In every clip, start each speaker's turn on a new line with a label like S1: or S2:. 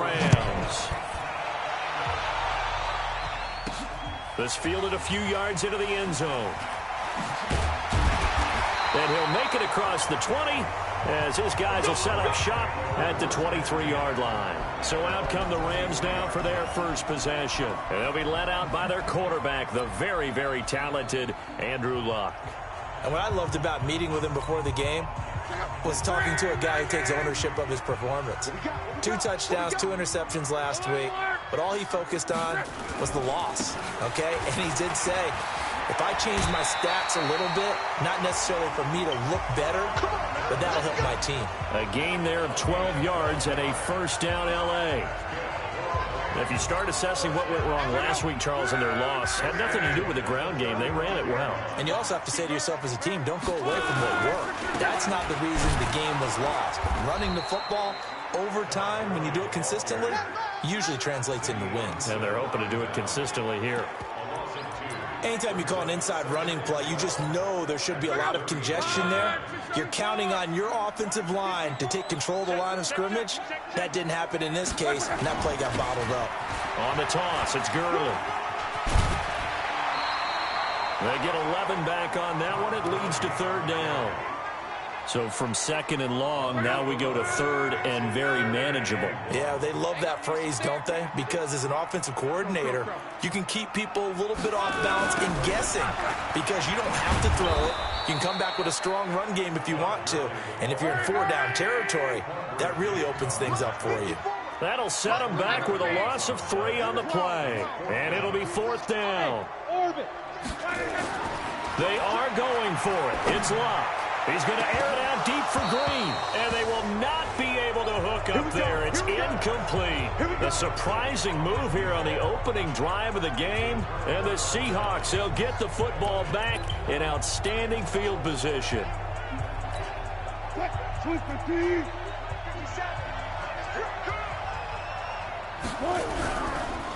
S1: Rams. This fielded a few yards into the end zone. And he'll make it across the 20 as his guys will set up shop at the 23-yard line. So out come the Rams now for their first possession. And they'll be led out by their quarterback, the very, very talented Andrew Luck.
S2: And what I loved about meeting with him before the game was talking to a guy who takes ownership of his performance. 2 touchdowns, 2 interceptions last week, but all he focused on was the loss, okay? And he did say, if I change my stats a little bit, not necessarily for me to look better, but that'll help my team.
S1: A gain there of 12 yards and a first down L.A. If you start assessing what went wrong last week, Charles, in their loss, had nothing to do with the ground game. They ran it well.
S2: And you also have to say to yourself as a team, don't go away from what worked. That's not the reason the game was lost. Running the football over time, when you do it consistently, usually translates into wins.
S1: And they're hoping to do it consistently here.
S2: Anytime you call an inside running play, you just know there should be a lot of congestion there. You're counting on your offensive line to take control of the line of scrimmage. That didn't happen in this case, and that play got bottled up.
S1: On the toss, it's Gurley. They get 11 back on that one. It leads to third down. So from second and long, now we go to third and very manageable.
S2: Yeah, they love that phrase, don't they? Because as an offensive coordinator, you can keep people a little bit off balance and guessing because you don't have to throw it. You can come back with a strong run game if you want to. And if you're in 4-down territory, that really opens things up for you.
S1: That'll set them back with a loss of 3 on the play. And it'll be fourth down. They are going for it. It's Luck. He's going to air it out deep for Green. And they will not be able to hook up there. It's incomplete. A surprising move here on the opening drive of the game. And the Seahawks, they'll get the football back in outstanding field position.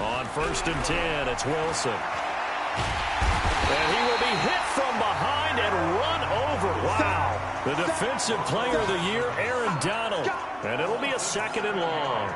S1: On 1st and 10, it's Wilson. And he will be hit from behind and run over. Wow. The defensive player of the year, Aaron Donald. And it'll be a second and long.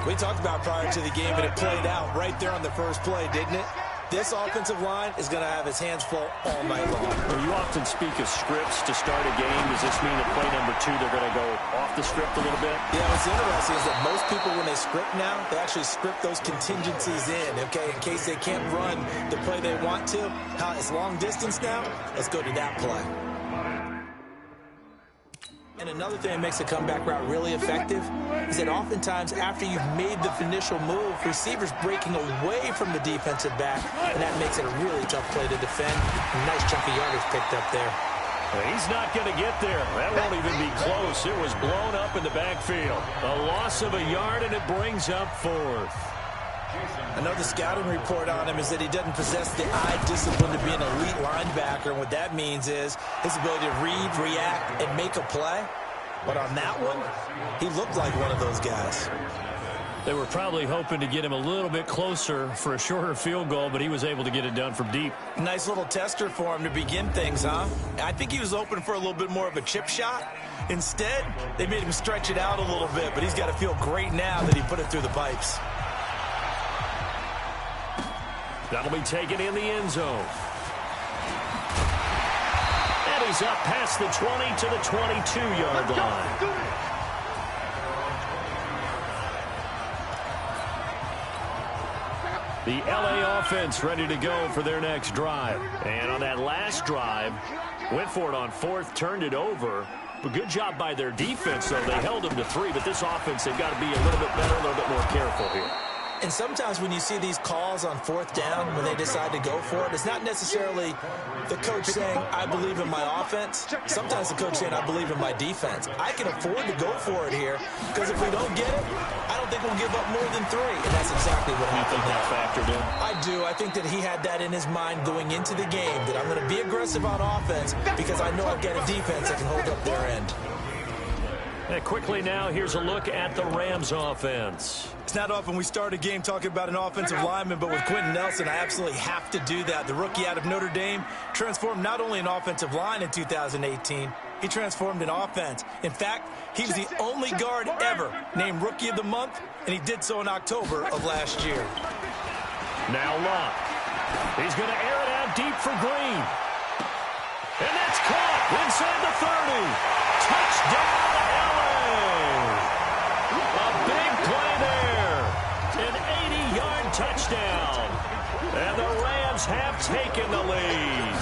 S2: We talked about prior to the game, and it played out right there on the first play, didn't it? This offensive line is going to have his hands full all night long.
S1: Well, you often speak of scripts to start a game. Does this mean that play number 2, they're going to go off the script a little bit?
S2: Yeah, what's interesting is that most people, when they script now, they actually script those contingencies in, okay, in case they can't run the play they want to. How it's long distance now, let's go to that play. And another thing that makes a comeback route really effective is that oftentimes after you've made the initial move, receivers breaking away from the defensive back, and that makes it a really tough play to defend. A nice chunk of yardage picked up there.
S1: He's not going to get there. That won't even be close. It was blown up in the backfield. A loss of a yard, and it brings up fourth.
S2: I know the scouting report on him is that he doesn't possess the eye discipline to be an elite linebacker. And what that means is his ability to read, react, and make a play. But on that one, he looked like one of those guys.
S1: They were probably hoping to get him a little bit closer for a shorter field goal, but he was able to get it done from deep.
S2: Nice little tester for him to begin things, huh? I think he was open for a little bit more of a chip shot. Instead, they made him stretch it out a little bit, but he's got to feel great now that he put it through the pipes.
S1: That'll be taken in the end zone. And he's up past the 20 to the 22-yard line. The LA offense ready to go for their next drive. And on that last drive, went for it on 4th, turned it over. But good job by their defense, though. They held them to 3, but this offense, they've got to be a little bit better, a little bit more careful here.
S2: And sometimes when you see these calls on 4th down, when they decide to go for it, it's not necessarily the coach saying, I believe in my offense. Sometimes the coach saying, I believe in my defense. I can afford to go for it here because if we don't get it, I don't think we'll give up more than 3. And that's exactly what happened.
S1: You think that factored in?
S2: I do. I think that he had that in his mind going into the game, that I'm going to be aggressive on offense because I know I've got a defense that can hold up their end.
S1: And quickly now, here's a look at the Rams offense.
S2: It's not often we start a game talking about an offensive lineman, but with Quentin Nelson, I absolutely have to do that. The rookie out of Notre Dame transformed not only an offensive line in 2018, he transformed an offense. In fact, he was the only guard ever named Rookie of the Month, and he did so in October of last year.
S1: Now Locke. He's going to air it out deep for Green. And that's caught inside the 30. Touchdown, LA. A big play there. An 80-yard touchdown. And the Rams have taken the lead.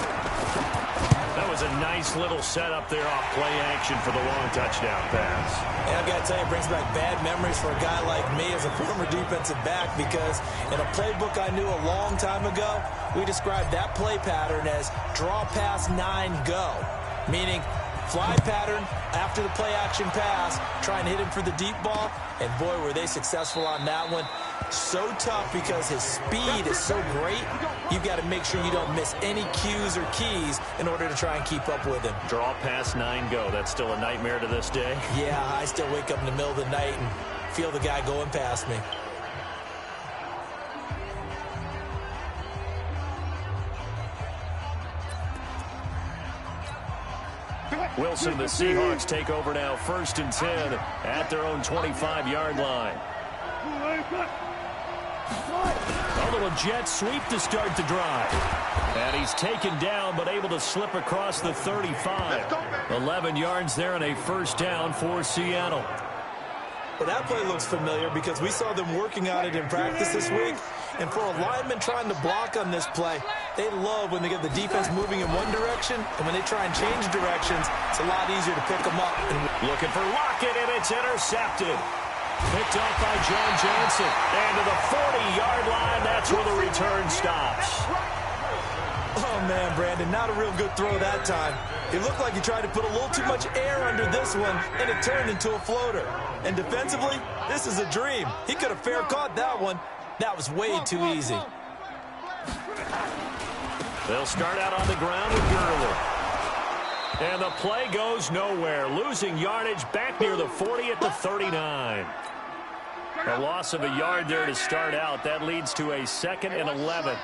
S1: That was a nice little setup there off play action for the long touchdown pass.
S2: And I've got to tell you, it brings back bad memories for a guy like me as a former defensive back, because in a playbook I knew a long time ago, we described that play pattern as draw pass 9 go, meaning fly pattern after the play action pass, try and hit him for the deep ball, and boy, were they successful on that one. So tough because his speed is so great, you've got to make sure you don't miss any cues or keys in order to try and keep up with him.
S1: Draw pass 9 go. That's still a nightmare to this day?
S2: Yeah, I still wake up in the middle of the night and feel the guy going past me.
S1: Wilson, the Seahawks take over now, 1st and 10 at their own 25-yard line. A little jet sweep to start the drive. And he's taken down, but able to slip across the 35. 11 yards there and a 1st down for Seattle.
S2: Well, that play looks familiar because we saw them working on it in practice this week. And for a lineman trying to block on this play, they love when they get the defense moving in one direction, and when they try and change directions, it's a lot easier to pick them up.
S1: Looking for Lockett, and it's intercepted. Picked off by John Johnson. And to the 40-yard line, that's where the return stops.
S2: Oh, man, Brandon, not a real good throw that time. It looked like he tried to put a little too much air under this one, and it turned into a floater. And defensively, this is a dream. He could have fair caught that one. That was way too easy.
S1: They'll start out on the ground with Gurley. And the play goes nowhere. Losing yardage back near the 40 at the 39. A loss of a yard there to start out. That leads to a 2nd and 11.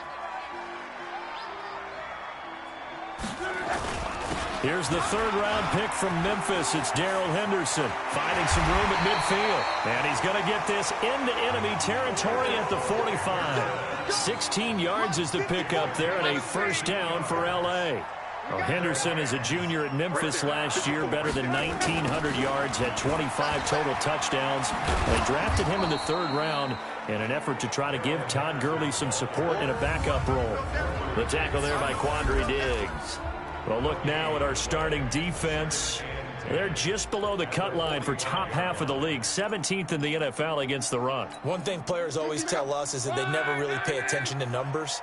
S1: Here's the 3rd-round pick from Memphis. It's Darrell Henderson finding some room at midfield. And he's going to get this into enemy territory at the 45. 16 yards is the pickup there and a 1st down for L.A. Well, Henderson is a junior at Memphis last year, better than 1,900 yards, had 25 total touchdowns. They drafted him in the 3rd round in an effort to try to give Todd Gurley some support in a backup role. The tackle there by Quandre Diggs. Well, look now at our starting defense. They're just below the cut line for top half of the league, 17th in the NFL against the run.
S2: One thing players always tell us is that they never really pay attention to numbers.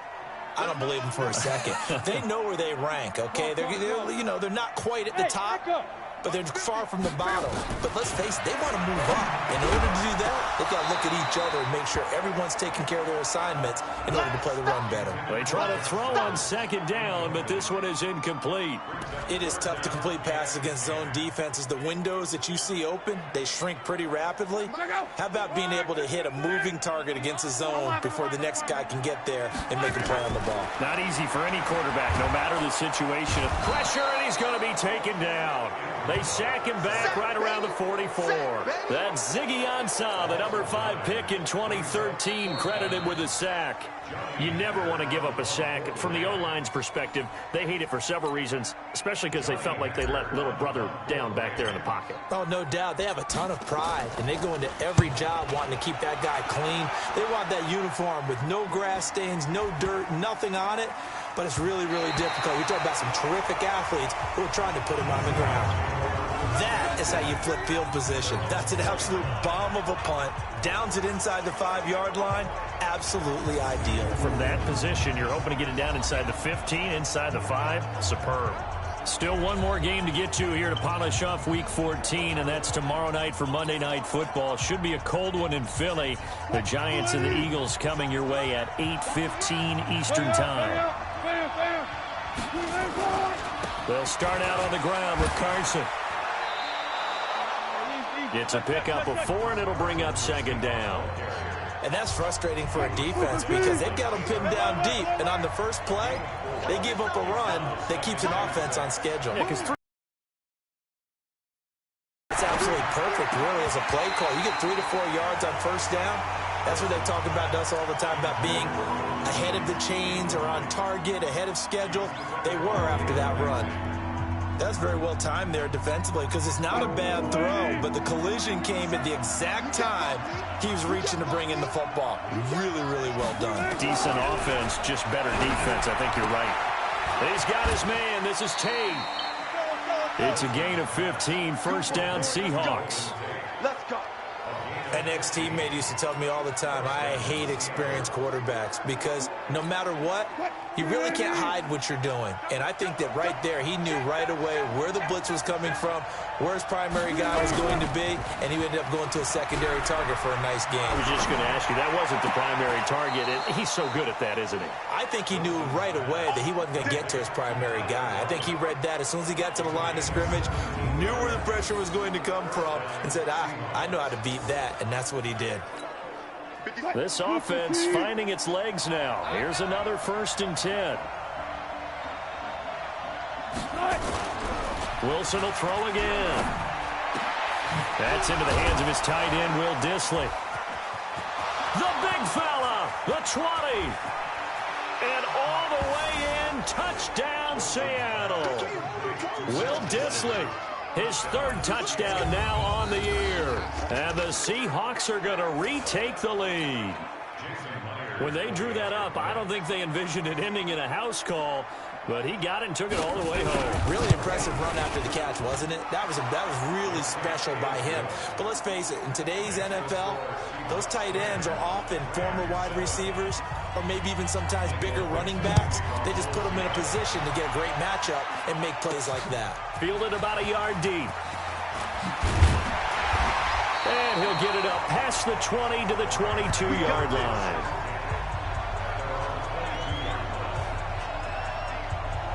S2: I don't believe them for a second. They know where they rank, okay? They're not quite at the top, but they're far from the bottom. But let's face it, they want to move up. In order to do that, they've got to look at each other and make sure everyone's taking care of their assignments in order to play the run better.
S1: They try to throw on 2nd down, but this one is incomplete.
S2: It is tough to complete passes against zone defenses. The windows that you see open, they shrink pretty rapidly. How about being able to hit a moving target against a zone before the next guy can get there and make a play on the ball?
S1: Not easy for any quarterback, no matter the situation. Pressure, and he's going to be taken down. They sack him back right around the 44. That's Ziggy Ansah, the number 5 pick in 2013, credited with a sack. You never want to give up a sack. From the O-line's perspective, they hate it for several reasons, especially because they felt like they let little brother down back there in the pocket.
S2: Oh, no doubt. They have a ton of pride, and they go into every job wanting to keep that guy clean. They want that uniform with no grass stains, no dirt, nothing on it, but it's really, really difficult. We talk about some terrific athletes who are trying to put him on the ground. That is how you flip field position. That's an absolute bomb of a punt. Downs it inside the 5-yard line. Absolutely ideal.
S1: From that position, you're hoping to get it down inside the 15, inside the 5. Superb. Still one more game to get to here to polish off Week 14, and that's tomorrow night for Monday Night Football. Should be a cold one in Philly. The Giants and the Eagles coming your way at 8:15 Eastern Time. They'll start out on the ground with Carson. It's a pickup of 4, and it'll bring up 2nd down.
S2: And that's frustrating for a defense because they've got them pinned down deep. And on the first play, they give up a run that keeps an offense on schedule.
S1: Yeah, 'cause
S2: really as a play call. You get 3 to 4 yards on first down. That's what they talk about us all the time, about being ahead of the chains or on target, ahead of schedule. They were after that run. That's very well timed there defensively because it's not a bad throw, but the collision came at the exact time he was reaching to bring in the football. Really, really well done.
S1: Decent offense, just better defense. I think you're right. He's got his man. This is Tate. It's a gain of 15. First down, Seahawks.
S3: Let's go.
S2: An ex-teammate used to tell me all the time, I hate experienced quarterbacks because no matter what, you really can't hide what you're doing. And I think that right there, he knew right away where the blitz was coming from, where his primary guy was going to be, and he ended up going to a secondary target for a nice game.
S1: I was just going to ask you, that wasn't the primary target, and he's so good at that, isn't he?
S2: I think he knew right away that he wasn't going to get to his primary guy. I think he read that as soon as he got to the line of scrimmage, knew where the pressure was going to come from, and said, I know how to beat that. And that's what he did.
S1: This offense finding its legs now. Here's another 1st and 10. Wilson will throw again. That's into the hands of his tight end, Will Dissly. The big fella, the 20. And all the way in, touchdown Seattle. Will Dissly. His 3rd touchdown now on the year. And the Seahawks are going to retake the lead. When they drew that up, I don't think they envisioned it ending in a house call, but he got it and took it all the way home.
S2: Really impressive run after the catch, wasn't it? That was really special by him. But let's face it, in today's NFL, those tight ends are often former wide receivers or maybe even sometimes bigger running backs. They just put them in a position to get a great matchup and make plays like that.
S1: Fielded about a yard deep. And he'll get it up past the 20 to the 22-yard line.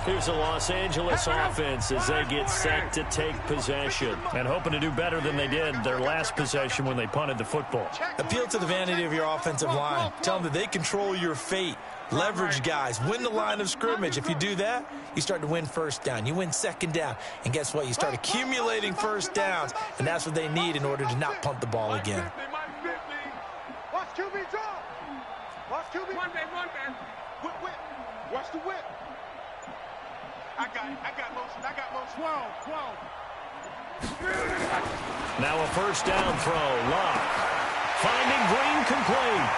S1: Here's the Los Angeles offense as they get set to take possession and hoping to do better than they did their last possession when they punted the football.
S2: Appeal to the vanity of your offensive line. Tell them that they control your fate. Leverage guys. Win the line of scrimmage. If you do that, you start to win first down. You win second down. And guess what? You start accumulating first downs. And that's what they need in order to not punt the ball again.
S3: Watch QB drop. Watch QB. One man. Whip. Watch the whip. I got motion. Swirl.
S1: Now a first down throw. Luck. Finding Green complete.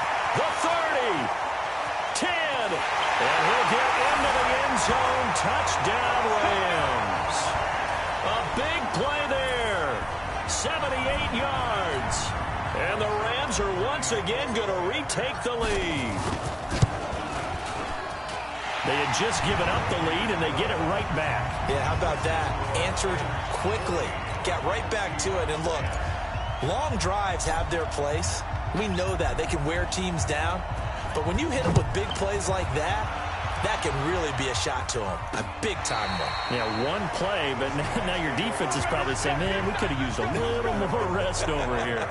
S1: The 30. 10. And he'll get into the end zone. Touchdown, Rams. A big play there. 78 yards. And the Rams are once again going to retake the lead. They had just given up the lead, and they get it right back.
S2: Yeah, how about that? Answered quickly. Got right back to it. And look, long drives have their place. We know that. They can wear teams down. But when you hit them with big plays like that, that can really be a shot to them. A big-time one.
S1: Yeah, one play, but now your defense is probably saying, man, we could have used a little more rest over here.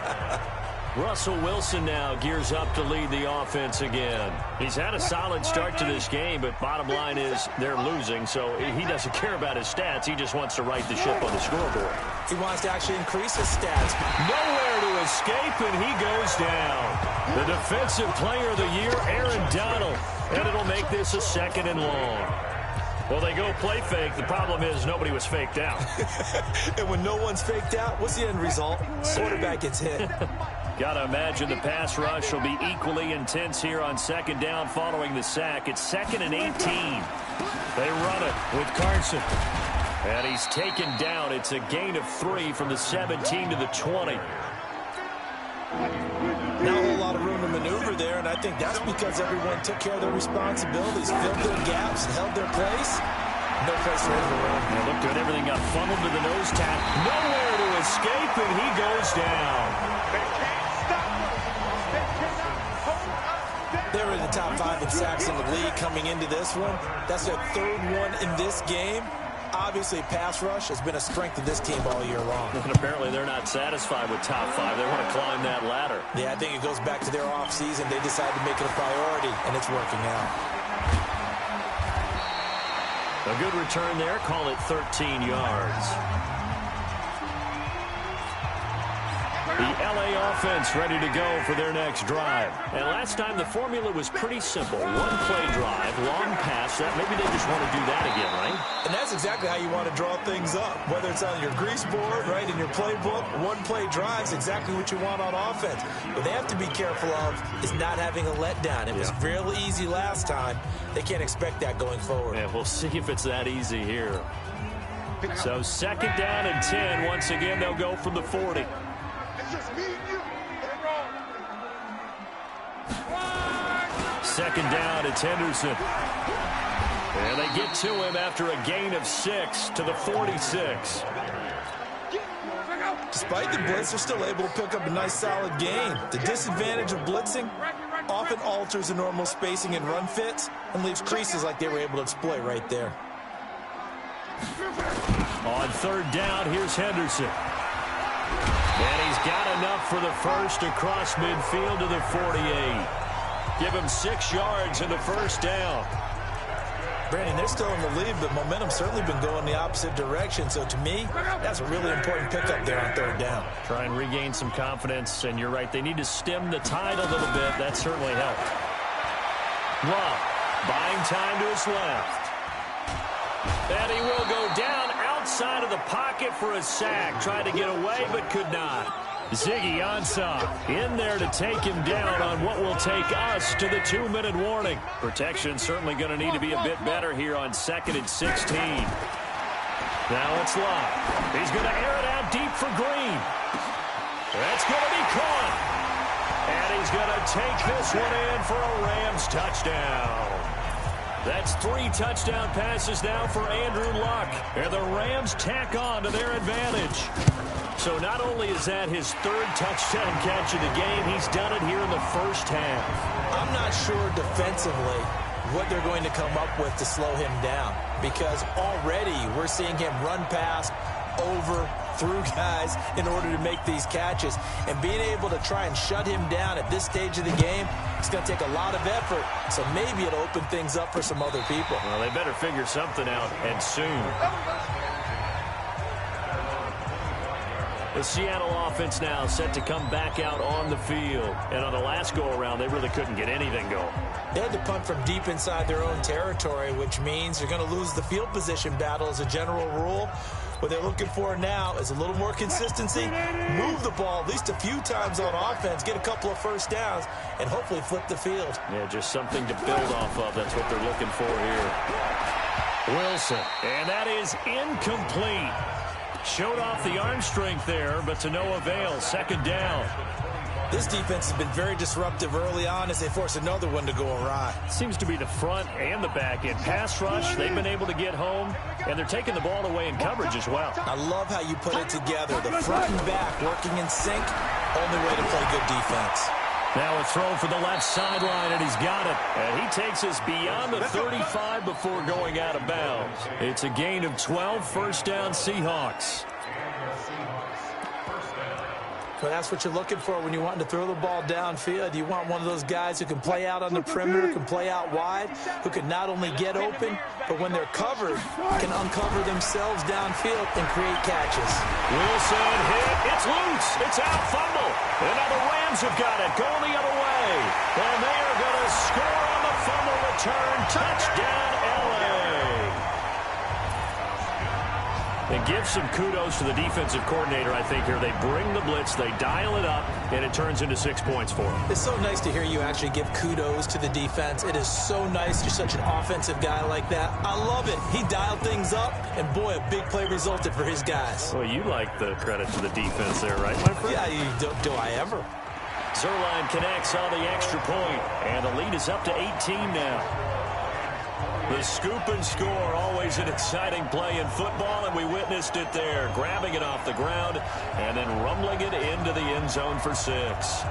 S1: Russell Wilson now gears up to lead the offense again. He's had a solid start to this game, but bottom line is they're losing, so he doesn't care about his stats. He just wants to right the ship on the scoreboard.
S2: He wants to actually increase his stats.
S1: Nowhere to escape, and he goes down. The defensive player of the year, Aaron Donald, and it'll make this a 2nd and long. Well, they go play fake. The problem is nobody was faked out.
S2: And when no one's faked out, what's the end result? Quarterback gets hit.
S1: Got to imagine the pass rush will be equally intense here on 2nd down following the sack. It's 2nd and 18. They run it with Carson. And he's taken down. It's a gain of 3 from the 17 to the 20.
S2: Not a whole lot of room to maneuver there, and I think that's because everyone took care of their responsibilities, filled their gaps, held their place. No place for him to run.
S1: Well, look good. Everything got funneled to the nose tap. Nowhere to escape, and he goes down.
S2: They were in the top 5 in sacks in the league coming into this one. That's their 3rd one in this game. Obviously, pass rush has been a strength of this team all year long.
S1: And apparently they're not satisfied with top 5. They want to climb that ladder.
S2: Yeah, I think it goes back to their offseason. They decided to make it a priority, and it's working out.
S1: A good return there. Call it 13 yards. The LA offense ready to go for their next drive. And last time the formula was pretty simple. One play drive, long pass. That maybe they just want to do that again, right?
S2: And that's exactly how you want to draw things up. Whether it's on your grease board, right, in your playbook, one play drive is exactly what you want on offense. What they have to be careful of is not having a letdown. It was real easy last time. They can't expect that going forward.
S1: Yeah, we'll see if it's that easy here. So 2nd down and 10. Once again, they'll go from the 40.
S3: It's just me and you.
S1: Second down, it's Henderson. And they get to him after a gain of 6 to the 46.
S2: Despite the blitz, they're still able to pick up a nice solid gain. The disadvantage of blitzing often alters the normal spacing and run fits and leaves creases like they were able to exploit right there.
S1: On 3rd down, here's Henderson. And he's got enough for the first across midfield to the 48. Give him 6 yards in the first down.
S2: Brandon, they're still in the lead, but momentum's certainly been going the opposite direction. So to me, that's a really important pickup there on 3rd down.
S1: Try and regain some confidence, and you're right. They need to stem the tide a little bit. That certainly helped. Love buying time to his left. And he will go down outside of the pocket for a sack. Tried to get away, but could not. Ziggy Ansah in there to take him down on what will take us to the 2-minute warning. Protection certainly going to need to be a bit better here on 2nd and 16. Now it's Love. He's going to air it out deep for Green. That's going to be caught. And he's going to take this one in for a Rams touchdown. That's 3 touchdown passes now for Andrew Luck. And the Rams tack on to their advantage. So not only is that his 3rd touchdown catch of the game, he's done it here in the first half.
S2: I'm not sure defensively what they're going to come up with to slow him down, because already we're seeing him run past, over, through guys in order to make these catches. And being able to try and shut him down at this stage of the game, it's going to take a lot of effort. So maybe it'll open things up for some other people.
S1: Well, they better figure something out, and soon. The Seattle offense now set to come back out on the field. And on the last go-around, they really couldn't get anything going.
S2: They had to punt from deep inside their own territory, which means you're going to lose the field position battle as a general rule. What they're looking for now is a little more consistency, move the ball at least a few times on offense, get a couple of first downs, and hopefully flip the field.
S1: Yeah, just something to build off of. That's what they're looking for here. Wilson, and that is incomplete. Showed off the arm strength there, but to no avail. 2nd down.
S2: This defense has been very disruptive early on as they force another one to go awry.
S1: Seems to be the front and the back end. Pass rush, they've been able to get home, and they're taking the ball away in coverage as well.
S2: I love how you put it together. The front and back working in sync, only way to play good defense.
S1: Now a throw for the left sideline, and he's got it. And he takes us beyond the 35 before going out of bounds. It's a gain of 12, 1st down Seahawks.
S2: Well, that's what you're looking for when you want to throw the ball downfield. You want one of those guys who can play out on the perimeter, can play out wide, who can not only get open, but when they're covered, can uncover themselves downfield and create catches.
S1: Wilson hit. It's loose. It's out. Fumble. And now the Rams have got it. Going the other way. And they are going to score on the fumble return. Touchdown, LA. And give some kudos to the defensive coordinator, I think, here. They bring the blitz, they dial it up, and it turns into 6 points for them.
S2: It's so nice to hear you actually give kudos to the defense. It is so nice. You're such an offensive guy like that. I love it. He dialed things up, and boy, a big play resulted for his guys.
S1: Well, you like the credit to the defense there, right, my friend?
S2: Yeah, do I ever?
S1: Zerline connects on the extra point, and the lead is up to 18 now. The scoop and score, always an exciting play in football, and we witnessed it there. Grabbing it off the ground and then rumbling it into the end zone for 6.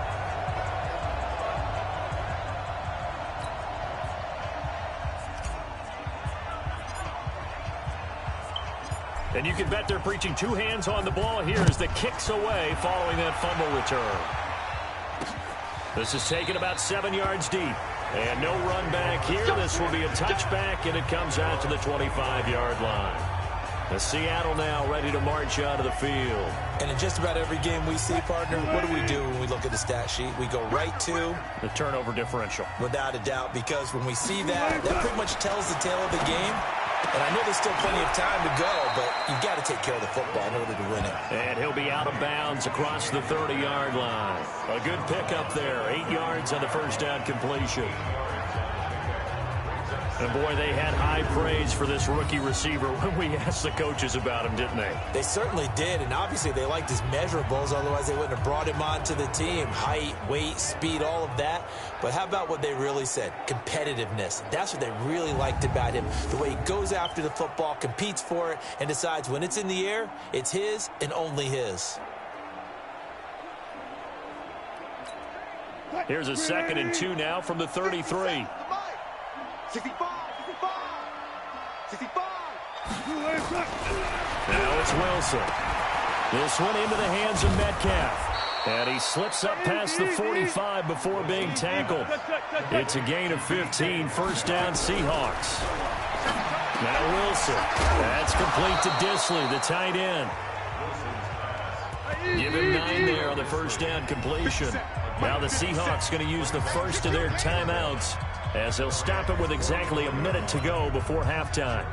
S1: And you can bet they're preaching 2 hands on the ball here as the kick's away following that fumble return. This is taken about 7 yards deep. And no run back here. This will be a touchback, and it comes out to the 25-yard line. Seattle now ready to march out of the field.
S2: And in just about every game we see, partner, what do we do when we look at the stat sheet? We go right to
S1: the turnover differential.
S2: Without a doubt, because when we see that, that pretty much tells the tale of the game. And I know there's still plenty of time to go, but you've got to take care of the football in order to win it.
S1: And he'll be out of bounds across the 30-yard line. A good pickup there, 8 yards on the first down completion. And, boy, they had high praise for this rookie receiver when we asked the coaches about him, didn't they?
S2: They certainly did, and obviously they liked his measurables. Otherwise, they wouldn't have brought him onto the team. Height, weight, speed, all of that. But how about what they really said? Competitiveness. That's what they really liked about him. The way he goes after the football, competes for it, and decides when it's in the air, it's his and only his.
S1: Here's a 2nd and 2 now from the 33.
S3: 65.
S1: Now it's Wilson. This one into the hands of Metcalf. And he slips up past the 45 before being tackled. It's a gain of 15, first down Seahawks. Now Wilson. That's complete to Disley, the tight end. Give him 9 there on the first down completion. Now the Seahawks going to use the first of their timeouts, as they'll stop it with exactly a minute to go before halftime.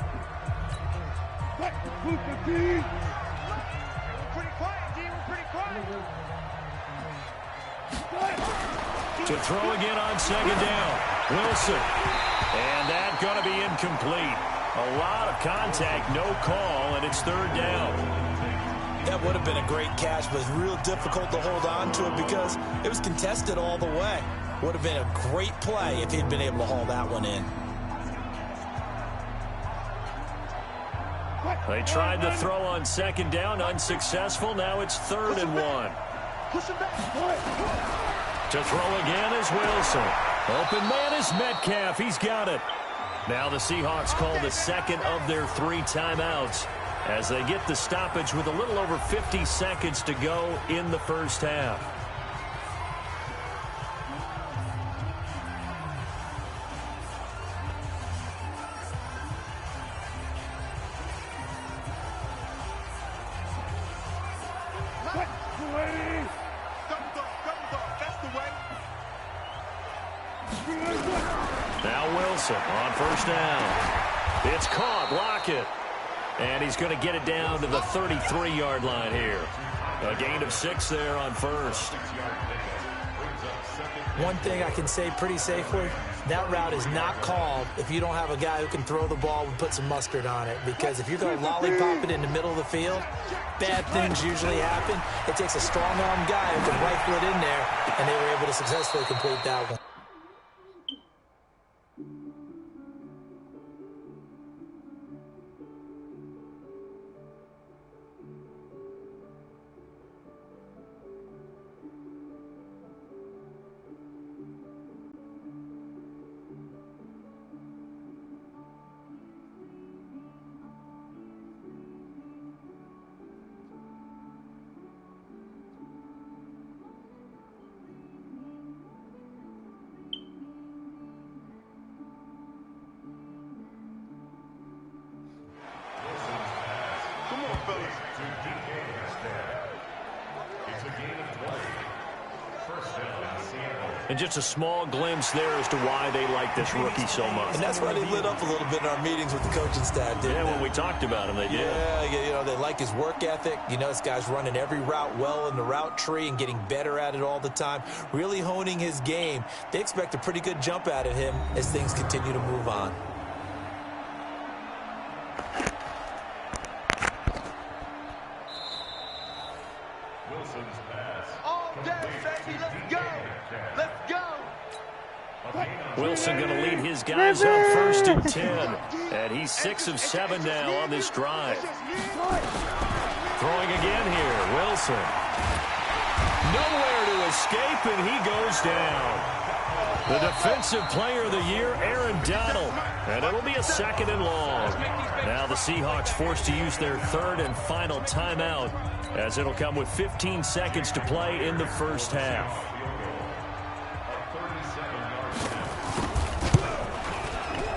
S1: To throw again on 2nd down. Wilson. And that's going to be incomplete. A lot of contact, no call, and it's 3rd down.
S2: That would have been a great catch, but it's real difficult to hold on to it because it was contested all the way. Would have been a great play if he'd been able to haul that one in.
S1: They tried to throw on 2nd down, unsuccessful. Now it's 3rd and 1. To throw again is Wilson. Open man is Metcalf. He's got it. Now the Seahawks call the 2nd of their 3 timeouts as they get the stoppage with a little over 50 seconds to go in the first half. Now Wilson on first down. It's caught. Lockett. And he's going to get it down to the 33-yard line here. A gain of 6 there on first.
S2: One thing I can say pretty safely, that route is not called if you don't have a guy who can throw the ball and put some mustard on it. Because if you're going to lollipop it in the middle of the field, bad things usually happen. It takes a strong-arm guy who can rifle it in there, and they were able to successfully complete that one.
S1: And just a small glimpse there as to why they like this rookie so much.
S2: And that's why they lit up a little bit in our meetings with the coaching staff, didn't they?
S1: When we talked about him, they did.
S2: Yeah, you know, they like his work ethic. You know, this guy's running every route well in the route tree and getting better at it all the time, really honing his game. They expect a pretty good jump out of him as things continue to move on.
S3: Wilson's pass. All day, baby, let's go. Let's go.
S1: Wilson going to lead his guys on first and 10. And he's 6 of 7 now on this drive. Throwing again here, Wilson. Nowhere to escape, and he goes down. The defensive player of the year, Aaron Donald. And it'll be a 2nd and long. Now the Seahawks forced to use their 3rd and final timeout, as it'll come with 15 seconds to play in the first half.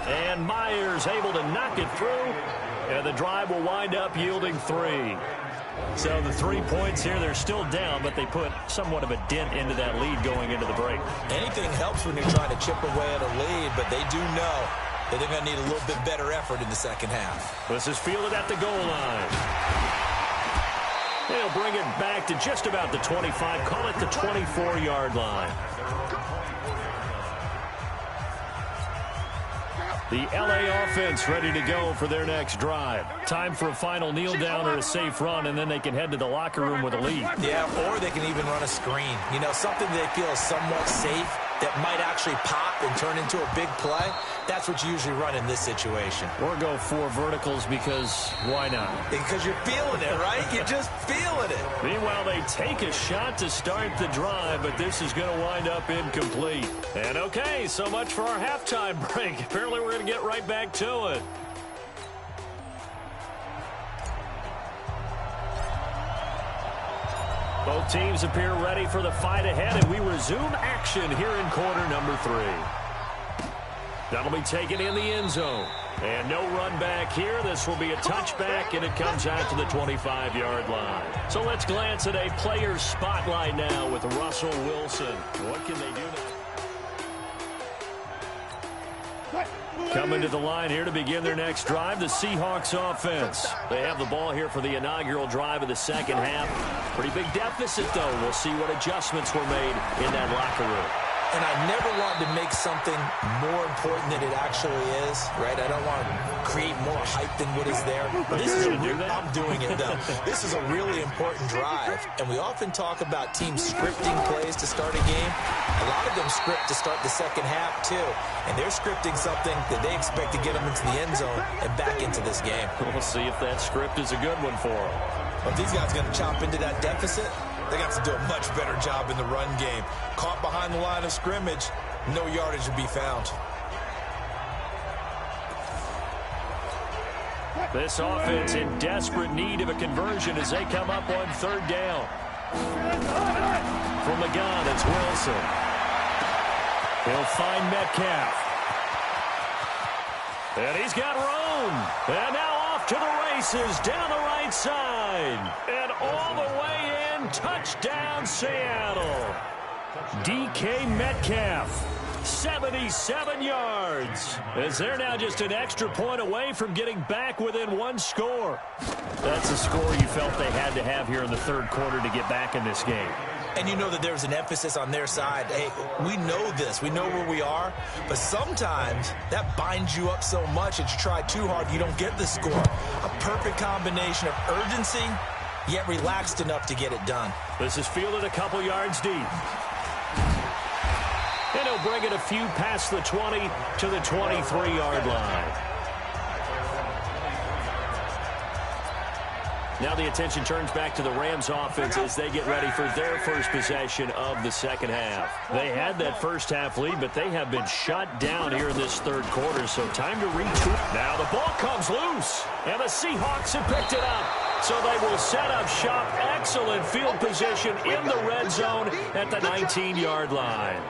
S1: And Myers able to knock it through. And the drive will wind up yielding 3. So the 3 points here, they're still down, but they put somewhat of a dent into that lead going into the break.
S2: Anything helps when you're trying to chip away at a lead, but they do know that they're going to need a little bit better effort in the second half.
S1: This is fielded at the goal line. They'll bring it back to just about the 25, call it the 24-yard line. The LA offense ready to go for their next drive. Time for a final kneel down or a safe run, and then they can head to the locker room with a lead.
S2: Yeah, or they can even run a screen. You know, something they feel is somewhat safe that might actually pop and turn into a big play. That's what you usually run in this situation.
S1: Or go 4 verticals because why not?
S2: Because you're feeling it, right? You're just feeling it.
S1: Meanwhile, they take a shot to start the drive, but this is going to wind up incomplete. And okay, so much for our halftime break. Apparently we're going to get right back to it. Both teams appear ready for the fight ahead, and we resume action here in quarter number 3. That'll be taken in the end zone. And no run back here. This will be a touchback, and it comes out to the 25-yard line. So let's glance at a player spotlight now with Russell Wilson. What can they do now? Coming to the line here to begin their next drive, the Seahawks offense. They have the ball here for the inaugural drive of the second half. Pretty big deficit, though. We'll see what adjustments were made in that locker room.
S2: And I never want to make something more important than it actually is, right? I don't want to create more hype than what is there. This is I'm doing it, though. This is a really important drive. And we often talk about teams scripting plays to start a game. A lot of them script to start the second half, too. And they're scripting something that they expect to get them into the end zone and back into this game.
S1: We'll see if that script is a good one for them.
S2: Well, if these guys are going to chop into that deficit, they got to do a much better job in the run game. Caught behind the line of scrimmage, no yardage to be found.
S1: This offense in desperate need of a conversion as they come up on third down. From the gun, it's Wilson. He'll find Metcalf. And he's got room. And now off to the races down the right side. And all the way in, touchdown Seattle. DK Metcalf, 77 yards. As they're now just an extra point away from getting back within 1 score. That's a score you felt they had to have here in the third quarter to get back in this game.
S2: And you know that there's an emphasis on their side. Hey, we know this. We know where we are. But sometimes that binds you up so much that you try too hard, you don't get the score. A perfect combination of urgency, yet relaxed enough to get it done.
S1: This is fielded a couple yards deep. And he'll bring it a few past the 20 to the 23-yard line. Now the attention turns back to the Rams offense as they get ready for their first possession of the second half. They had that first half lead, but they have been shut down here in this third quarter, so time to retreat. Now the ball comes loose, and the Seahawks have picked it up. So they will set up shop. Excellent field position in the red zone at the 19-yard line.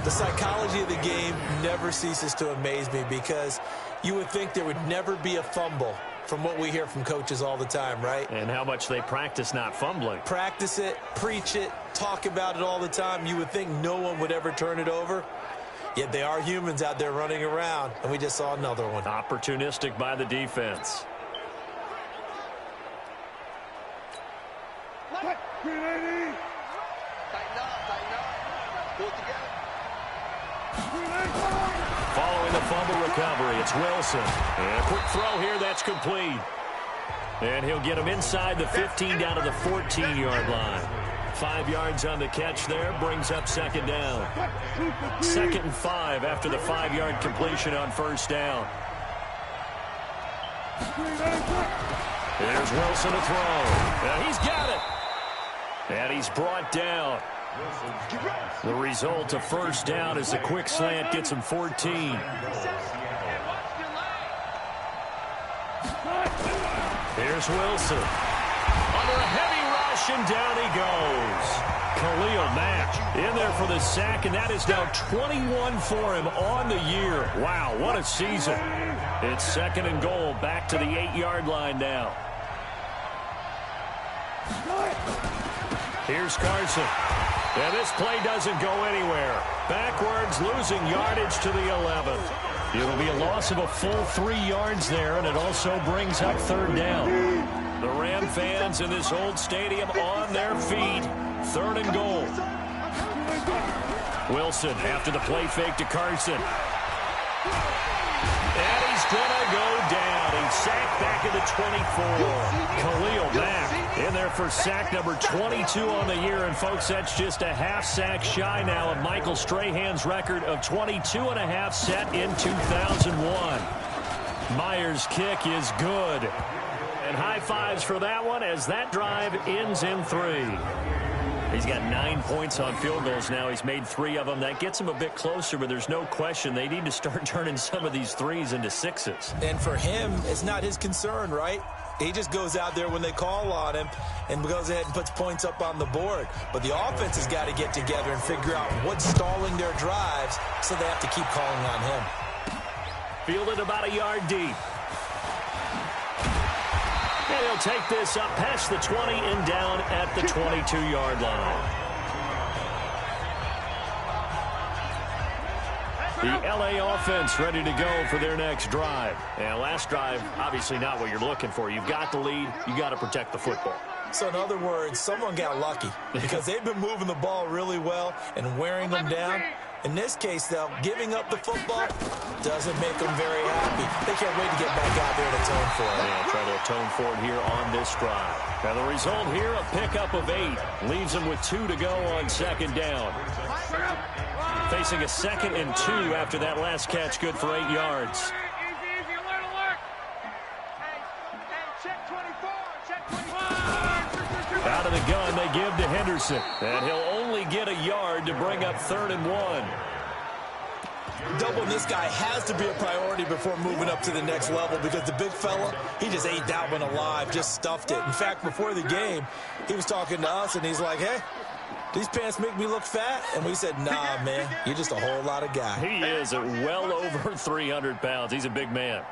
S2: The psychology of the game never ceases to amaze me because you would think there would never be a fumble from what we hear from coaches all the time, right?
S1: And how much they practice not fumbling.
S2: Practice it, preach it, talk about it all the time. You would think no one would ever turn it over. Yet they are humans out there running around, and we just saw another one.
S1: Opportunistic by the defense.
S3: Tighten up. Pull it together.
S1: Following the fumble recovery, it's Wilson. And a quick throw here, that's complete. And he'll get him inside the 15 down to the 14-yard line. 5 yards on the catch there, brings up second down. 2nd and 5 after the 5-yard completion on first down. There's Wilson to throw. And he's got it. And he's brought down. The result of first down is a quick slant gets him 14. Here's Wilson. Under a heavy rush, and down he goes. Khalil Mack in there for the sack, and that is now 21 for him on the year. Wow, what a season. It's 2nd and goal, back to the 8-yard line now. Here's Carson. And this play doesn't go anywhere. Backwards, losing yardage to the 11. It'll be a loss of a full 3 yards there, and it also brings up 3rd down. The Ram fans in this old stadium on their feet. 3rd and goal. Wilson after the play fake to Carson. And he's going to go down. He's sacked back at the 24. Khalil Mack in there for sack number 22 on the year. And, folks, that's just a half sack shy now of Michael Strahan's record of 22.5 set in 2001. Myers' kick is good. And high fives for that one as that drive ends in 3. He's got 9 points on field goals now. He's made 3 of them. That gets him a bit closer, but there's no question they need to start turning some of these 3s into 6s.
S2: And for him, it's not his concern, right? He just goes out there when they call on him and goes ahead and puts points up on the board. But the offense has got to get together and figure out what's stalling their drives, so they have to keep calling on him.
S1: Fielded about a yard deep. And he'll take this up past the 20 and down at the 22-yard line. The LA offense ready to go for their next drive. And last drive, obviously not what you're looking for. You've got the lead. You got to protect the football.
S2: So in other words, someone got lucky because they've been moving the ball really well and wearing them down. In this case, though, giving up the football doesn't make them very happy. They can't wait to get back out there and atone for it.
S1: Yeah, try to atone for it here on this drive. Now the result here, a pickup of 8. Leaves them with 2 to go on 2nd down. Facing a 2nd and 2 after that last catch, good for 8 yards. Out of the gun, they give to Henderson. And he'll only get a yard to bring up 3rd and 1.
S2: Doubling this guy has to be a priority before moving up to the next level because the big fella, he just ate that one alive, just stuffed it. In fact, before the game, he was talking to us, and he's like, hey, these pants make me look fat. And we said, nah, man, you're just a whole lot of guy.
S1: He is at well over 300 pounds. He's a big man.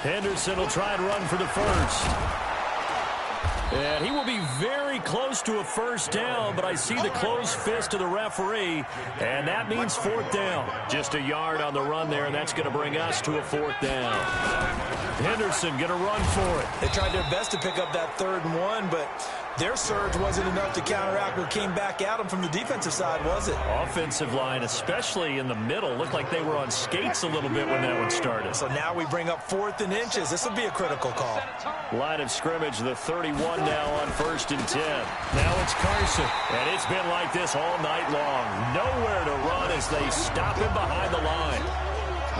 S1: Henderson will try and run for the 1st. And he will be very close to a 1st down, but I see the closed fist of the referee, and that means 4th down. Just a yard on the run there, and that's going to bring us to a 4th down. Henderson going to run for it.
S2: They tried their best to pick up that 3rd and 1, but their surge wasn't enough to counteract what came back at them from the defensive side, was it?
S1: Offensive line, especially in the middle, looked like they were on skates a little bit when that one started.
S2: So now we bring up 4th and inches. This will be a critical call.
S1: Line of scrimmage, the 31 now on 1st and 10. Now it's Carson, and it's been like this all night long. Nowhere to run as they stop him behind the line.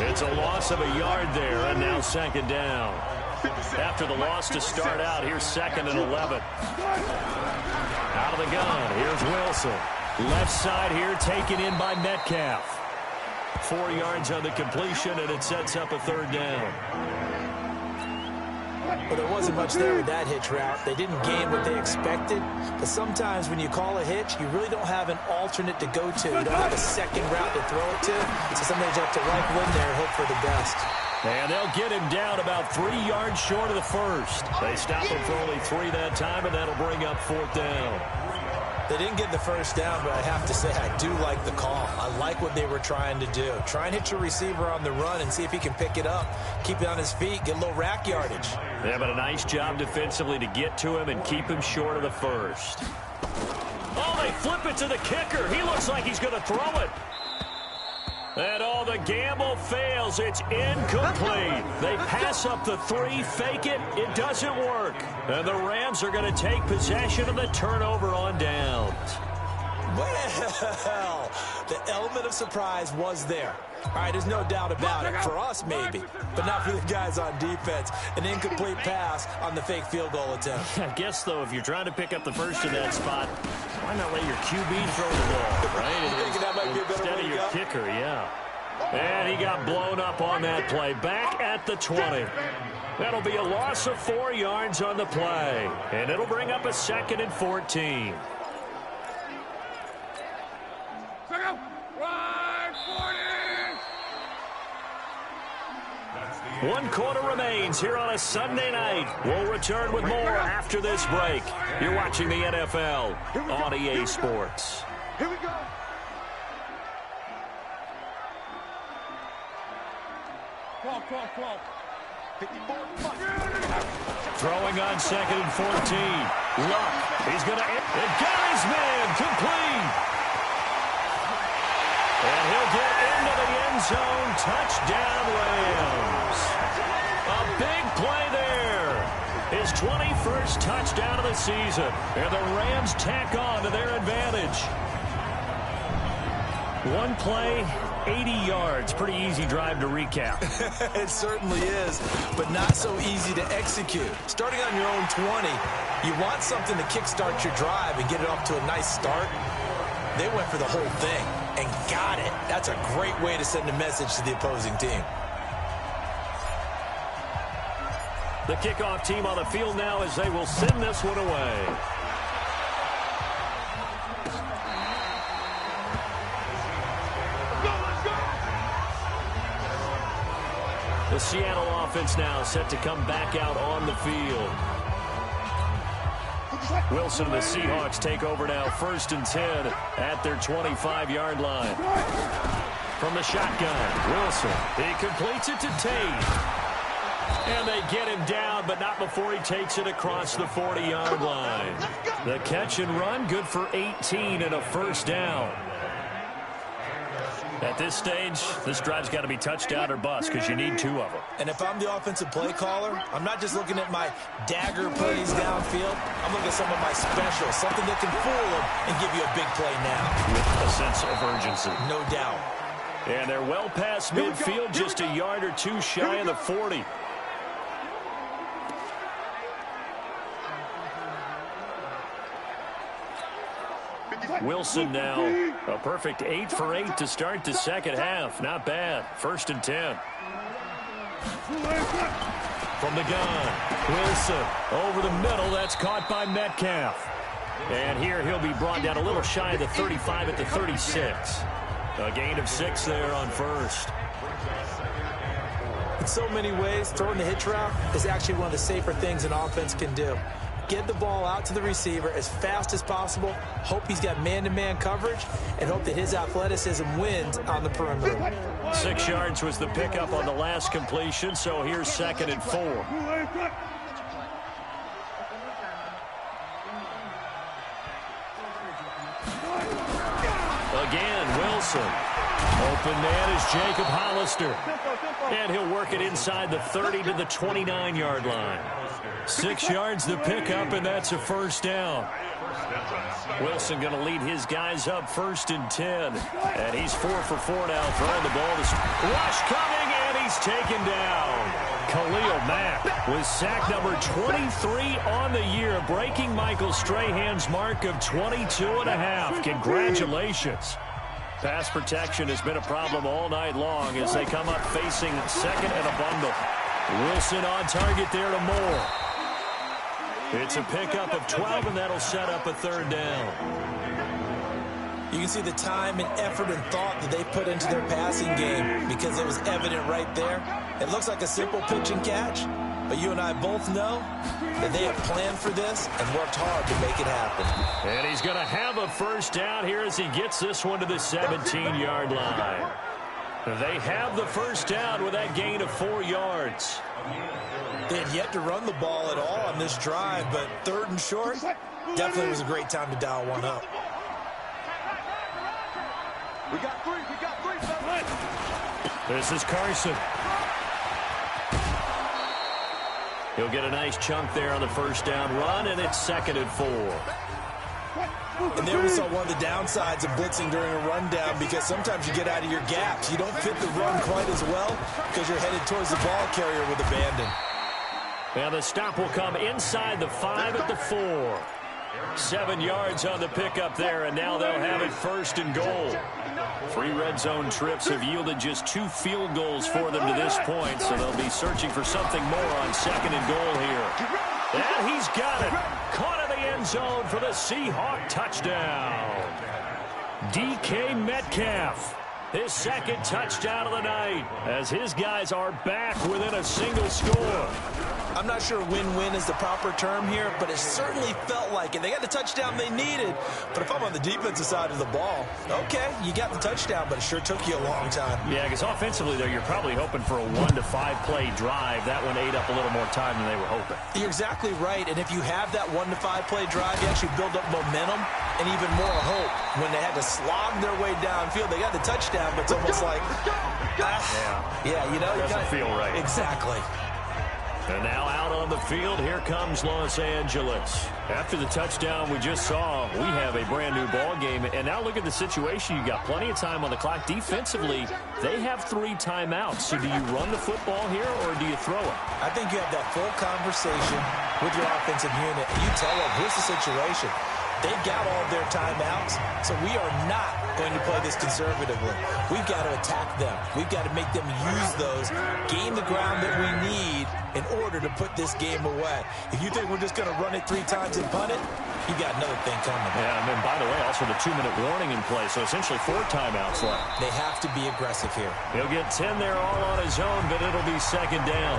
S1: It's a loss of a yard there, and now 2nd down. After the loss to start out, here's 2nd and 11. Out of the gun, here's Wilson. Left side here taken in by Metcalf. 4 yards on the completion, and it sets up a 3rd down.
S2: Well, there wasn't much there with that hitch route. They didn't gain what they expected. But sometimes when you call a hitch, you really don't have an alternate to go to. You don't have a second route to throw it to. So sometimes you have to rifle in there and hope for the best.
S1: And they'll get him down about 3 yards short of the 1st. They stop him for only 3 that time, and that'll bring up 4th down.
S2: They didn't get the 1st down, but I have to say I do like the call. I like what they were trying to do. Try and hit your receiver on the run and see if he can pick it up. Keep it on his feet, get a little rack yardage.
S1: Yeah, but a nice job defensively to get to him and keep him short of the 1st. Oh, they flip it to the kicker. He looks like he's going to throw it. And the gamble fails. It's incomplete. They pass up the 3, fake it. It doesn't work. And the Rams are going to take possession of the turnover on downs.
S2: Well, the element of surprise was there. All right, there's no doubt about it. For us, maybe, but not for the guys on defense. An incomplete pass on the fake field goal attempt.
S1: I guess, though, if you're trying to pick up the 1st in that spot, why not let your QB throw the ball, right?
S2: You thinking that might be a better way to go?
S1: Instead of your kicker, yeah. And he got blown up on that play. Back at the 20. That'll be a loss of 4 yards on the play. And it'll bring up a 2nd and 14. One quarter remains here on a Sunday night. We'll return with more after this break. You're watching the NFL on EA Sports.
S3: Here we go. Call. 54.
S1: Throwing on 2nd and 14. Luck. He's going to... It got his man complete. And he'll get into the end zone. Touchdown, Rams. A big play there. His 21st touchdown of the season. And the Rams tack on to their advantage. One play, 80 yards. Pretty easy drive to recap.
S2: It certainly is, but not so easy to execute. Starting on your own 20, you want something to kickstart your drive and get it off to a nice start. They went for the whole thing and got it. That's a great way to send a message to the opposing team.
S1: The kickoff team on the field now as they will send this one away. The Seattle offense now set to come back out on the field. Wilson and the Seahawks take over now 1st and 10 at their 25-yard line. From the shotgun, Wilson. He completes it to Tate. And they get him down, but not before he takes it across the 40-yard line. The catch and run, good for 18 and a 1st down. At this stage, this drive's got to be touchdown or bust because you need 2 of them.
S2: And if I'm the offensive play caller, I'm not just looking at my dagger plays downfield. I'm looking at some of my specials, something that can fool them and give you a big play now.
S1: With a sense of urgency.
S2: No doubt.
S1: And they're well past midfield, just a yard or 2 shy of the 40. Wilson now a perfect 8 for 8 to start the second half. Not bad. 1st and 10. From the gun, Wilson over the middle. That's caught by Metcalf. And here he'll be brought down a little shy of the 35 at the 36. A gain of 6 there on 1st.
S2: In so many ways, throwing the hitch route is actually one of the safer things an offense can do. Get the ball out to the receiver as fast as possible, hope he's got man-to-man coverage, and hope that his athleticism wins on the perimeter.
S1: 6 yards was the pickup on the last completion, so here's 2nd and 4. Again, Wilson. Open man is Jacob Hollister. And he'll work it inside the 30 to the 29-yard line. 6 yards the pickup, and that's a 1st down. Wilson going to lead his guys up 1st and 10. And he's 4 for 4 now, throwing the ball. Rush coming, and he's taken down. Khalil Mack was sack number 23 on the year, breaking Michael Strahan's mark of 22.5. Congratulations. Pass protection has been a problem all night long as they come up facing 2nd and a bundle. Wilson on target there to Moore. It's a pickup of 12, and that'll set up a 3rd down.
S2: You can see the time and effort and thought that they put into their passing game because it was evident right there. It looks like a simple pitch and catch, but you and I both know that they have planned for this and worked hard to make it happen.
S1: And he's going to have a 1st down here as he gets this one to the 17-yard line. They have the 1st down with that gain of 4 yards.
S2: They had yet to run the ball at all on this drive, but 3rd and short definitely was a great time to dial one up.
S3: We got 3.
S1: This is Carson. He'll get a nice chunk there on the 1st down run, and it's 2nd and 4.
S2: And there we saw one of the downsides of blitzing during a rundown because sometimes you get out of your gaps. You don't fit the run quite as well because you're headed towards the ball carrier with abandon.
S1: Now the stop will come inside the 5 at the 4. 7 yards on the pickup there, and now they'll have it 1st and goal. 3 red zone trips have yielded just 2 field goals for them to this point, so they'll be searching for something more on 2nd and goal here. And he's got it. Caught in the end zone for the Seahawk touchdown. DK Metcalf, his 2nd touchdown of the night, as his guys are back within a single score.
S2: I'm not sure win-win is the proper term here, but it certainly felt like it. They got the touchdown they needed, but if I'm on the defensive side of the ball, okay, you got the touchdown, but it sure took you a long time.
S1: Yeah, because offensively, though, you're probably hoping for a 1 to 5 play drive. That one ate up a little more time than they were hoping.
S2: You're exactly right, and if you have that 1 to 5 play drive, you actually build up momentum and even more hope. When they had to slog their way downfield, they got the touchdown, but it's almost like, yeah, you know,
S1: doesn't feel right.
S2: Exactly.
S1: And now out on the field, here comes Los Angeles. After the touchdown we just saw, we have a brand new ball game. And now look at the situation. You got plenty of time on the clock. Defensively, they have 3 timeouts. So do you run the football here or do you throw it?
S2: I think you have that full conversation with your offensive unit. And you tell them, here's the situation. They've got all of their timeouts, so we are not going to play this conservatively. We've got to attack them. We've got to make them use those, gain the ground that we need in order to put this game away. If you think we're just going to run it 3 times and punt it, you got another thing coming.
S1: Yeah, and then, by the way, also the 2-minute warning in play, so essentially 4 timeouts left.
S2: They have to be aggressive here.
S1: He'll get 10 there all on his own, but it'll be 2nd down.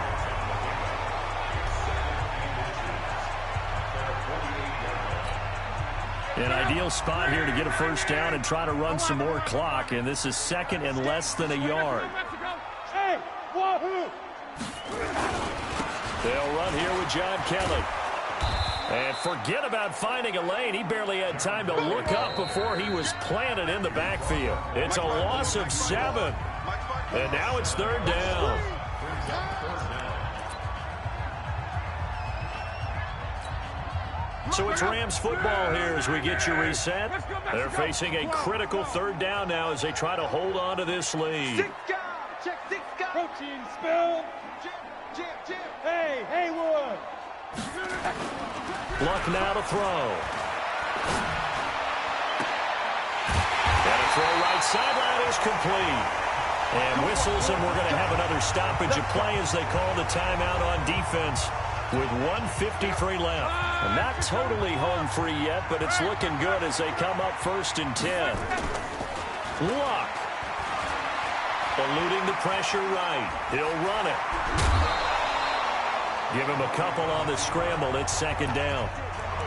S1: An ideal spot here to get a 1st down and try to run some more clock, and this is 2nd and less than a yard. They'll run here with John Kelly. And forget about finding a lane. He barely had time to look up before he was planted in the backfield. It's a loss of 7. And now it's 3rd down. So it's Rams football here as we get you reset. They're facing a critical 3rd down now as they try to hold on to this lead.
S4: Protein spill. Hey, Haywood.
S1: Luck now to throw. And a throw right sideline is complete. And whistles, and we're going to have another stoppage of play as they call the timeout on defense with 1:53 left. And not totally home free yet, but it's looking good as they come up 1st and 10. Luck. Eluding the pressure right. He'll run it. Give him a couple on the scramble. It's 2nd down.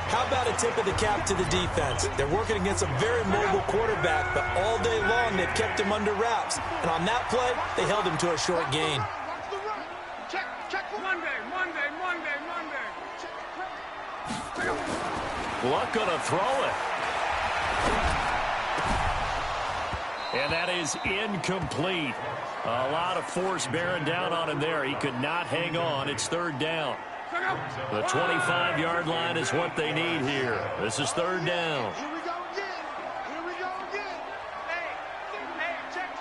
S2: How about a tip of the cap to the defense? They're working against a very mobile quarterback, but all day long they've kept him under wraps. And on that play, they held him to a short gain.
S1: Luck gonna throw it. And that is incomplete. A lot of force bearing down on him there. He could not hang on. It's 3rd down. The 25-yard line is what they need here. This is 3rd down.
S4: Here we go again. Here we go again. Hey, check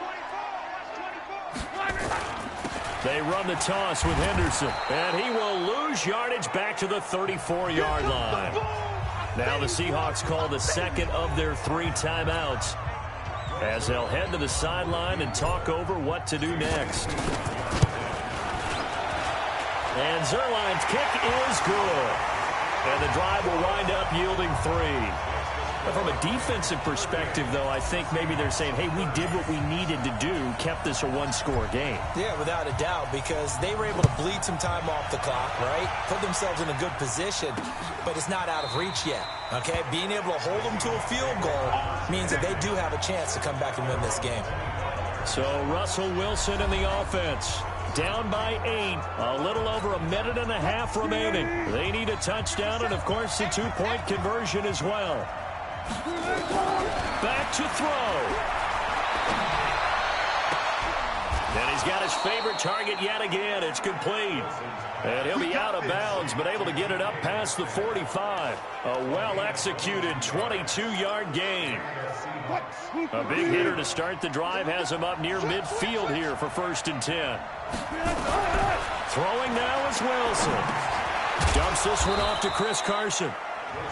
S4: 24.
S1: They run the toss with Henderson. And he will lose yardage back to the 34-yard line. Now the Seahawks call the 2nd of their 3 timeouts as they'll head to the sideline and talk over what to do next. And Zerline's kick is good. And the drive will wind up yielding 3. But from a defensive perspective, though, I think maybe they're saying, hey, we did what we needed to do, kept this a 1-score game.
S2: Yeah, without a doubt, because they were able to bleed some time off the clock, right? Put themselves in a good position, but it's not out of reach yet, okay? Being able to hold them to a field goal means that they do have a chance to come back and win this game.
S1: So Russell Wilson in the offense. Down by 8. A little over a minute and a half remaining. They need a touchdown and, of course, a 2-point conversion as well. Back to throw. And he's got his favorite target yet again. It's complete. And he'll be out of bounds, but able to get it up past the 45. A well-executed 22-yard gain. A big hitter to start the drive has him up near midfield here for 1st and 10. Throwing now is Wilson. Dumps this one off to Chris Carson.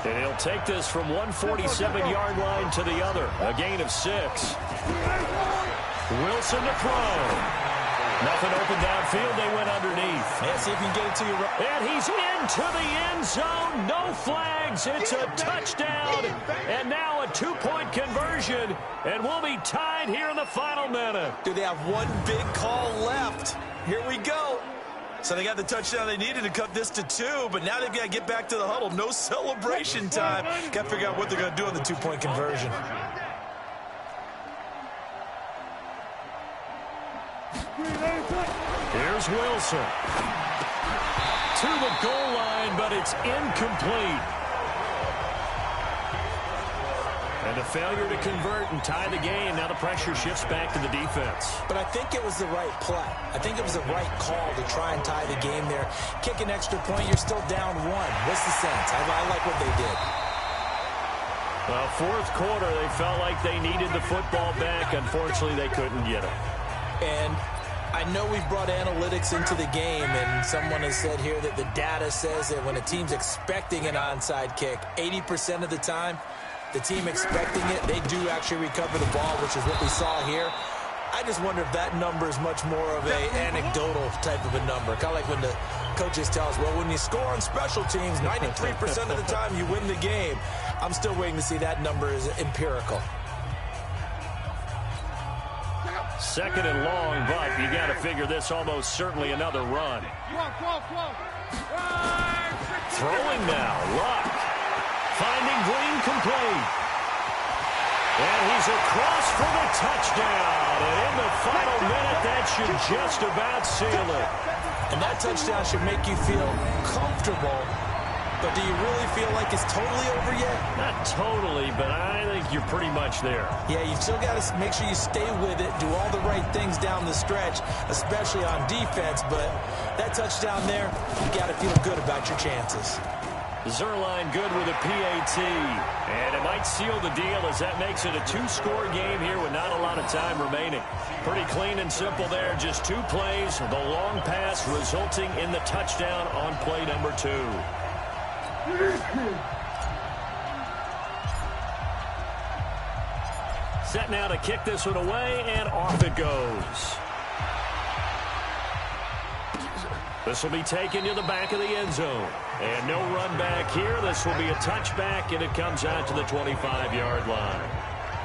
S1: And he'll take this from 147-yard line to the other. A gain of 6. Wilson to throw. Nothing open downfield. They went underneath.
S2: Yeah, see if you can get it to you.
S1: And he's into the end zone. No flags. It's a touchdown. And now a 2-point conversion. And we'll be tied here in the final minute.
S2: Do they have one big call left? Here we go. So they got the touchdown they needed to cut this to 2, but now they've got to get back to the huddle. No celebration time. Got to figure out what they're going to do on the 2-point conversion.
S1: Here's Wilson. To the goal line, but it's incomplete. And a failure to convert and tie the game. Now the pressure shifts back to the defense.
S2: But I think it was the right play. I think it was the right call to try and tie the game there. Kick an extra point, you're still down 1. What's the sense? I like what they did.
S1: Well, fourth quarter, they felt like they needed the football back. Unfortunately, they couldn't get it.
S2: And I know we've brought analytics into the game, and someone has said here that the data says that when a team's expecting an onside kick, 80% of the time, the team expecting it, they do actually recover the ball, which is what we saw here. I just wonder if that number is much more of an anecdotal type of a number. Kind of like when the coaches tell us, well, when you score on special teams, 93% of the time you win the game. I'm still waiting to see that number is empirical.
S1: Second and long, but you got to figure this almost certainly another run. Throwing now, Luck. Finding Green complete. And he's across for the touchdown. And in the final minute, that should just about seal it.
S2: And that touchdown should make you feel comfortable. But do you really feel like it's totally over yet?
S1: Not totally, but I think you're pretty much there.
S2: Yeah, you've still got to make sure you stay with it, do all the right things down the stretch, especially on defense. But that touchdown there, you got to feel good about your chances.
S1: Zerline good with a PAT. And it might seal the deal as that makes it a 2-score game here with not a lot of time remaining. Pretty clean and simple there. Just 2 plays. The long pass resulting in the touchdown on play number 2. Set now to kick this one away, and off it goes. This will be taken to the back of the end zone. And no run back here. This will be a touchback, and it comes out to the 25-yard line.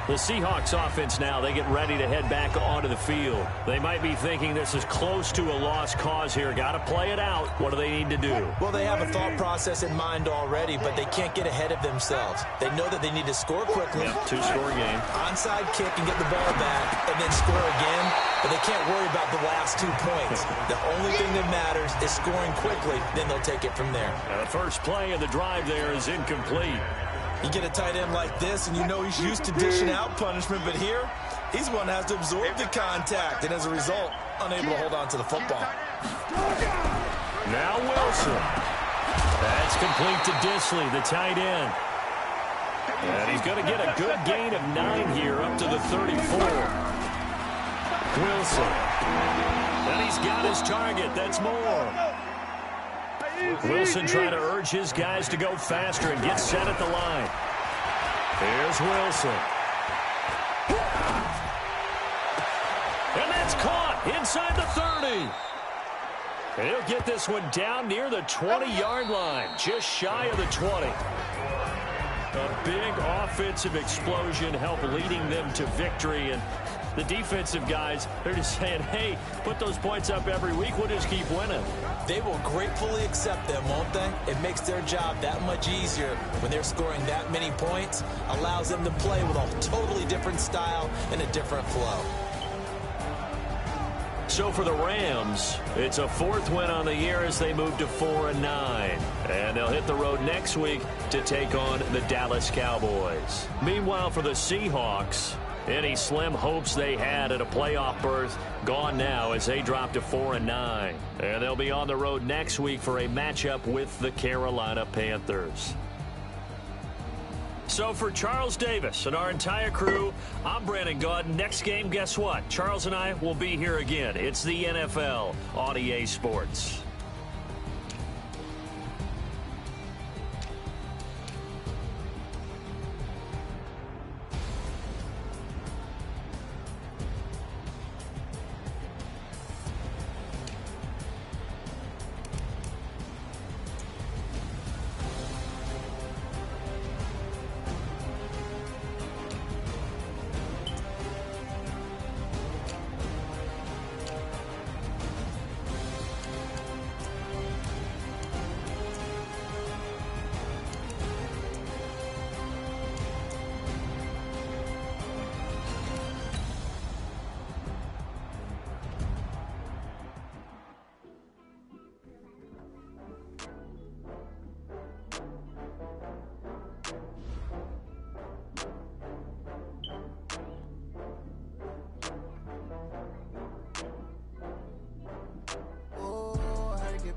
S1: The Seahawks offense now, they get ready to head back onto the field. They might be thinking this is close to a lost cause here. Got to play it out. What do they need to do?
S2: Well, they have a thought process in mind already, but they can't get ahead of themselves. They know that they need to score quickly.
S1: Yep, 2-score game.
S2: Onside kick and get the ball back and then score again, but they can't worry about the last 2 points. The only thing that matters is scoring quickly, then they'll take it from there.
S1: The first play of the drive there is incomplete.
S2: You get a tight end like this, and you know he's used to dishing out punishment, but here, he's one that has to absorb the contact, and as a result, unable to hold on to the football.
S1: Now Wilson. That's complete to Disley, the tight end. And he's going to get a good gain of 9 here up to the 34. Wilson. And he's got his target. That's more. Wilson trying to urge his guys to go faster and get set at the line. Here's Wilson. And that's caught inside the 30. And he'll get this one down near the 20-yard line, just shy of the 20. A big offensive explosion helped leading them to victory. And the defensive guys, they're just saying, hey, put those points up every week. We'll just keep winning.
S2: They will gratefully accept them, won't they? It makes their job that much easier when they're scoring that many points. Allows them to play with a totally different style and a different flow.
S1: So for the Rams, it's a 4th win on the year as they move to 4-9. And they'll hit the road next week to take on the Dallas Cowboys. Meanwhile, for the Seahawks, any slim hopes they had at a playoff berth gone now as they drop to 4-9. And they'll be on the road next week for a matchup with the Carolina Panthers. So for Charles Davis and our entire crew, I'm Brandon Gaudin. Next game, guess what? Charles and I will be here again. It's the NFL on EA Sports.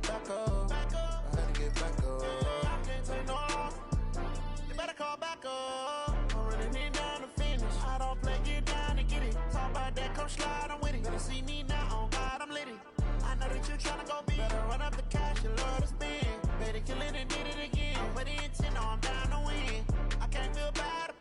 S5: back up. I had to get back up. I can't take no loss. You better call back up. I'm running it down to finish. I don't play, get down to get it. Talk about that, come slide, I'm with it. Better see me now, on God, I'm litty. I know that you tryna go big. Better run up the cash, you love to spend. Better kill it and did it again. I'm with the intent, no, I'm down to win. I can't feel bad